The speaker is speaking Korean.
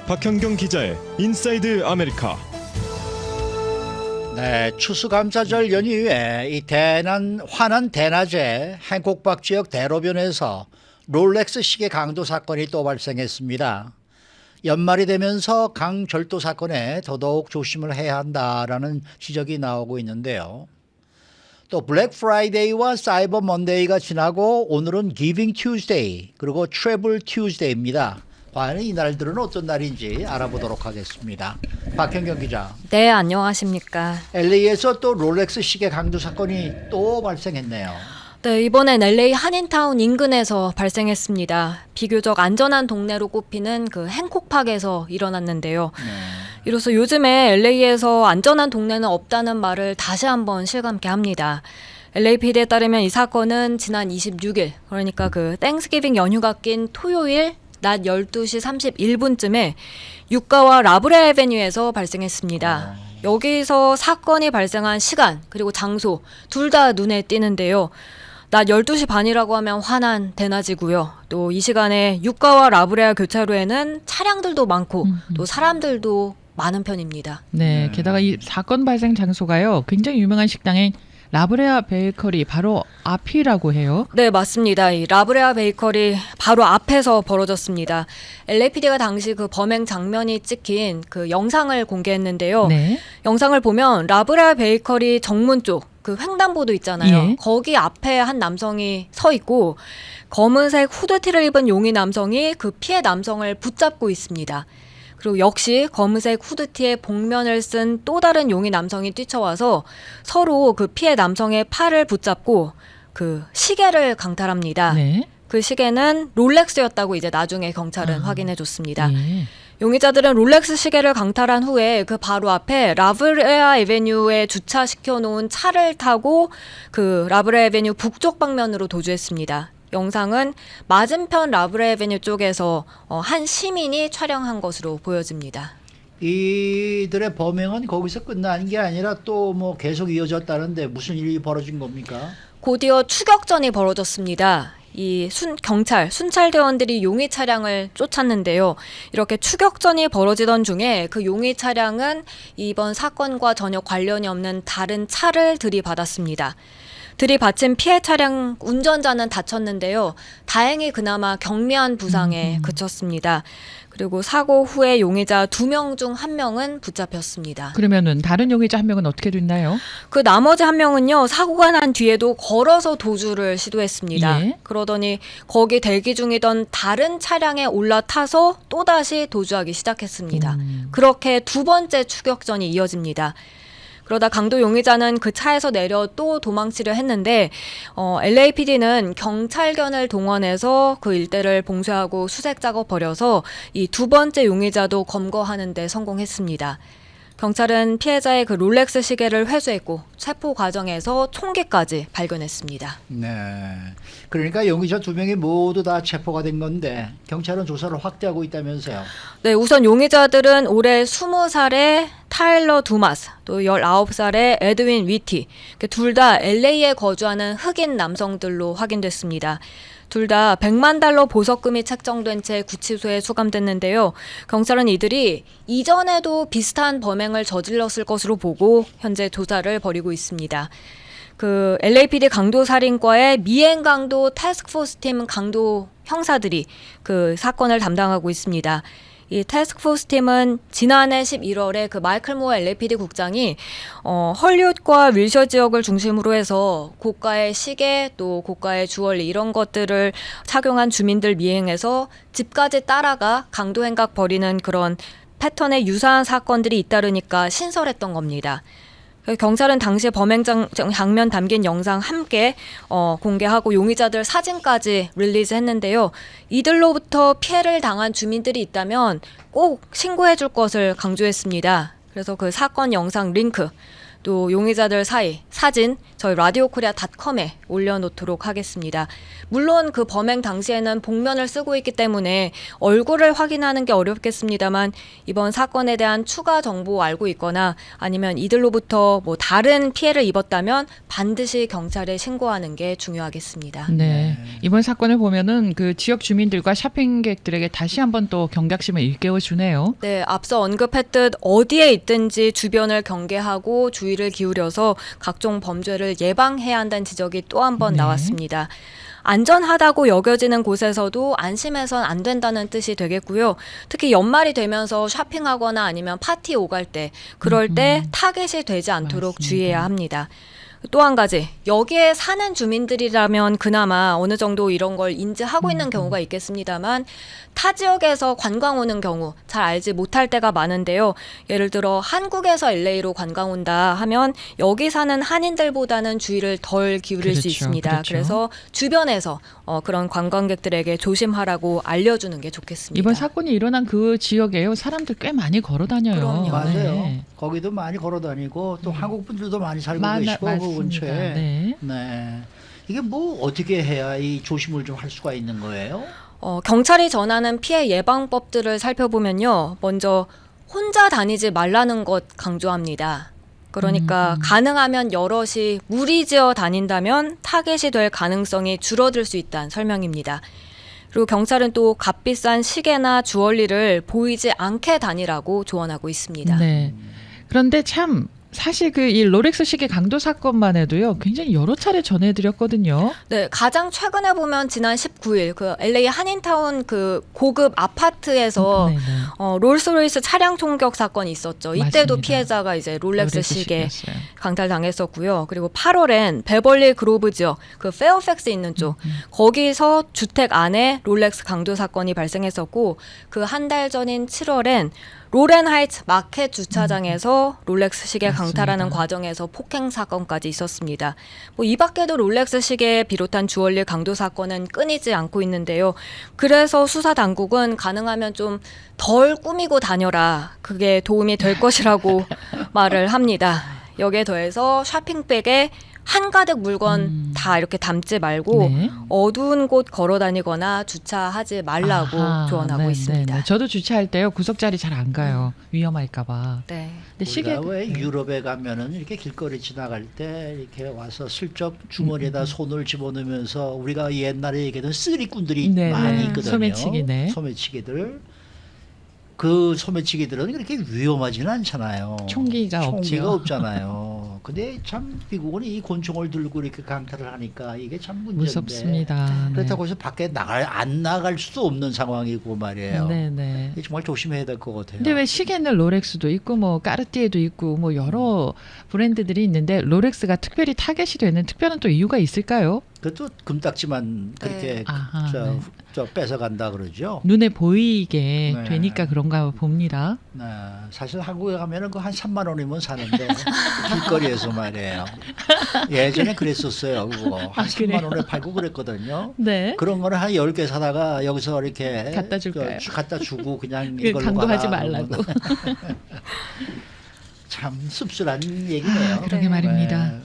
박현경 기자의 인사이드 아메리카. 네, 추수감사절 연휴에 이 화난 대낮에 행콕박 지역 대로변에서 롤렉스 시계 강도 사건이 또 발생했습니다. 연말이 되면서 강절도 사건에 더더욱 조심을 해야 한다라는 지적이 나오고 있는데요. 또 블랙 프라이데이와 사이버 먼데이가 지나고 오늘은 기빙 튜즈데이 그리고 트래블 튜즈데이입니다. 과연 이 날들은 어떤 날인지 알아보도록 하겠습니다. 박현경 기자. 네, 안녕하십니까. LA에서 또 롤렉스 시계 강도 사건이 또 발생했네요. 네, 이번엔 LA 한인타운 인근에서 발생했습니다. 비교적 안전한 동네로 꼽히는 그 행콕팍에서 일어났는데요. 이로써 요즘에 LA에서 안전한 동네는 없다는 말을 다시 한번 실감케 합니다. LAPD에 따르면 이 사건은 지난 26일, 그러니까 그 땡스기빙 연휴가 낀 토요일 낮 12시 31분쯤에 유가와 라브레 애베뉴에서 발생했습니다. 여기서 사건이 발생한 시간 그리고 장소 둘 다 눈에 띄는데요. 낮 12시 반이라고 하면 환한 대낮이고요. 또 이 시간에 유가와 라브레아 교차로에는 차량들도 많고 또 사람들도 많은 편입니다. 네, 게다가 이 사건 발생 장소가요. 굉장히 유명한 식당인 라브레아 베이커리 바로 앞이라고 해요. 네, 맞습니다. 이 라브레아 베이커리 바로 앞에서 벌어졌습니다. LAPD가 당시 그 범행 장면이 찍힌 그 영상을 공개했는데요. 네. 영상을 보면 라브레아 베이커리 정문 쪽 그 횡단보도 있잖아요. 예. 거기 앞에 한 남성이 서 있고 검은색 후드티를 입은 용의 남성이 그 피해 남성을 붙잡고 있습니다. 그리고 역시 검은색 후드티에 복면을 쓴 또 다른 용의 남성이 뛰쳐와서 서로 그 피해 남성의 팔을 붙잡고 그 시계를 강탈합니다. 네. 그 시계는 롤렉스였다고 이제 나중에 경찰은 확인해줬습니다. 예. 용의자들은 롤렉스 시계를 강탈한 후에 그 바로 앞에 라브레아 에베뉴에 주차시켜 놓은 차를 타고 그 라브레아 에베뉴 북쪽 방면으로 도주했습니다. 영상은 맞은편 라브레아 에베뉴 쪽에서 한 시민이 촬영한 것으로 보여집니다. 이들의 범행은 거기서 끝난 게 아니라 또 뭐 계속 이어졌다는데 무슨 일이 벌어진 겁니까? 곧이어 추격전이 벌어졌습니다. 이 경찰, 순찰대원들이 용의 차량을 쫓았는데요. 이렇게 추격전이 벌어지던 중에 그 용의 차량은 이번 사건과 전혀 관련이 없는 다른 차를 들이받았습니다. 들이받친 피해 차량 운전자는 다쳤는데요. 다행히 그나마 경미한 부상에 그쳤습니다. 그리고 사고 후에 용의자 2명 중 1명은 붙잡혔습니다. 그러면은 다른 용의자 한 명은 어떻게 됐나요? 그 나머지 1명은요. 사고가 난 뒤에도 걸어서 도주를 시도했습니다. 예. 그러더니 거기 대기 중이던 다른 차량에 올라타서 또다시 도주하기 시작했습니다. 그렇게 두 번째 추격전이 이어집니다. 그러다 강도 용의자는 그 차에서 내려 또 도망치려 했는데 LAPD는 경찰견을 동원해서 그 일대를 봉쇄하고 수색 작업 벌여서 이 두 번째 용의자도 검거하는 데 성공했습니다. 경찰은 피해자의 그 롤렉스 시계를 회수했고 체포 과정에서 총기까지 발견했습니다. 네. 그러니까 용의자 2명이 모두 다 체포가 된 건데 경찰은 조사를 확대하고 있다면서요. 네, 우선 용의자들은 올해 20살의 타일러 두마스, 또 19살의 에드윈 위티, 둘 다 LA에 거주하는 흑인 남성들로 확인됐습니다. 둘 다 100만 달러 보석금이 책정된 채 구치소에 수감됐는데요. 경찰은 이들이 이전에도 비슷한 범행을 저질렀을 것으로 보고 현재 조사를 벌이고 있습니다. 그 LAPD 강도살인과의 미행강도 태스크포스 팀 강도 형사들이 그 사건을 담당하고 있습니다. 이 태스크포스 팀은 지난해 11월에 그 마이클 모어 LAPD 국장이 헐리우드과 윌셔 지역을 중심으로 해서 고가의 시계 또 고가의 주얼리 이런 것들을 착용한 주민들 미행해서 집까지 따라가 강도 행각 벌이는 그런 패턴에 유사한 사건들이 잇따르니까 신설했던 겁니다. 경찰은 당시 범행 장면 담긴 영상 함께 공개하고 용의자들 사진까지 릴리즈했는데요. 이들로부터 피해를 당한 주민들이 있다면 꼭 신고해 줄 것을 강조했습니다. 그래서 그 사건 영상 링크 또 용의자들 사이 사진 저희 radiokorea.com에 올려놓도록 하겠습니다. 물론 그 범행 당시에는 복면을 쓰고 있기 때문에 얼굴을 확인하는 게 어렵겠습니다만 이번 사건에 대한 추가 정보 알고 있거나 아니면 이들로부터 뭐 다른 피해를 입었다면 반드시 경찰에 신고하는 게 중요하겠습니다. 네. 이번 사건을 보면은 그 지역 주민들과 쇼핑객들에게 다시 한번 또 경각심을 일깨워 주네요. 네, 앞서 언급했듯 어디에 있든지 주변을 경계하고 주의를 기울여서 각종 범죄를 예방해야 한다는 지적이 또 한 번 네. 나왔습니다. 안전하다고 여겨지는 곳에서도 안심해선 안 된다는 뜻이 되겠고요. 특히 연말이 되면서 쇼핑하거나 아니면 파티 오갈 때 그럴 때 타겟이 되지 않도록 맞습니다. 주의해야 합니다. 또 한 가지, 여기에 사는 주민들이라면 그나마 어느 정도 이런 걸 인지하고 있는 경우가 있겠습니다만 타 지역에서 관광 오는 경우 잘 알지 못할 때가 많은데요. 예를 들어 한국에서 LA로 관광 온다 하면 여기 사는 한인들보다는 주의를 덜 기울일 수 그렇죠, 있습니다. 그렇죠. 그래서 주변에서 그런 관광객들에게 조심하라고 알려주는 게 좋겠습니다. 이번 사건이 일어난 그 지역에요. 사람들 꽤 많이 걸어 다녀요. 그럼요. 맞아요. 네. 거기도 많이 걸어 다니고 또 한국 분들도 많이 살고 계시고 그 맞습니다. 근처에. 네. 네. 이게 뭐 어떻게 해야 이 조심을 좀 할 수가 있는 거예요? 경찰이 전하는 피해 예방법들을 살펴보면요. 먼저 혼자 다니지 말라는 것 강조합니다. 그러니까 가능하면 여럿이 무리지어 다닌다면 타겟이 될 가능성이 줄어들 수 있다는 설명입니다. 그리고 경찰은 또 값비싼 시계나 주얼리를 보이지 않게 다니라고 조언하고 있습니다. 네. 그런데 참 사실 그 이 롤렉스 시계 강도 사건만 해도요. 굉장히 여러 차례 전해드렸거든요. 네, 가장 최근에 보면 지난 19일 그 LA 한인타운 그 고급 아파트에서 네, 네. 롤스로이스 차량 총격 사건이 있었죠. 이때도 맞습니다. 피해자가 이제 롤렉스 시계 시계였어요. 강탈당했었고요. 그리고 8월엔 베벌리 그로브 지역 그 페어팩스 있는 쪽 거기서 주택 안에 롤렉스 강도 사건이 발생했었고 그 한 달 전인 7월엔 로렌하이츠 마켓 주차장에서 롤렉스 시계 맞습니다. 강탈하는 과정에서 폭행 사건까지 있었습니다. 뭐 이 밖에도 롤렉스 시계에 비롯한 주얼리 강도 사건은 끊이지 않고 있는데요. 그래서 수사 당국은 가능하면 좀 덜 꾸미고 다녀라. 그게 도움이 될 것이라고 말을 합니다. 여기에 더해서 쇼핑백에 한가득 물건 다 이렇게 담지 말고 네. 어두운 곳 걸어 다니거나 주차하지 말라고 아하, 조언하고 네, 있습니다. 네, 네. 저도 주차할 때요. 구석자리 잘 안 가요. 위험할까봐. 네. 근데 시계 우리가 왜 유럽에 가면은 이렇게 길거리 지나갈 때 이렇게 와서 슬쩍 주머니에다 손을 집어넣으면서 우리가 옛날에 얘기했던 쓰리꾼들이 네, 많이 네. 있거든요. 소매치기, 네. 소매치기들. 그 소매치기들은 그렇게 위험하지는 않잖아요. 총기가 없죠. 없잖아요. 근데 참 미국은 이 권총을 들고 이렇게 강탈을 하니까 이게 참 문제인데. 무섭습니다. 그렇다고 해서 밖에 안 나갈 수도 없는 상황이고 말이에요. 네, 네. 이게 정말 조심해야 될 것 같아요. 근데 왜 시계는 롤렉스도 있고 뭐 까르띠에도 있고 뭐 여러 브랜드들이 있는데 롤렉스가 특별히 타겟이 되는 특별한 또 이유가 있을까요? 그것도 금딱지만 그렇게 아하, 네. 저 뺏어간다 그러죠. 눈에 보이게 네. 되니까 그런가 봅니다. 네, 사실 한국에 가면은 그 한 3만 원이면 사는데 길거리에서 말이에요. 예전에 그랬었어요. 그거 한 3만 그래요? 원에 팔고 그랬거든요. 네. 그런 거는 한 10개 사다가 여기서 이렇게 갖다 줄까요? 갖다 주고 그냥 그 이걸로 강도하지 가라 말라고. 그러면 참 씁쓸한 얘기네요. 그러게 말입니다. 네.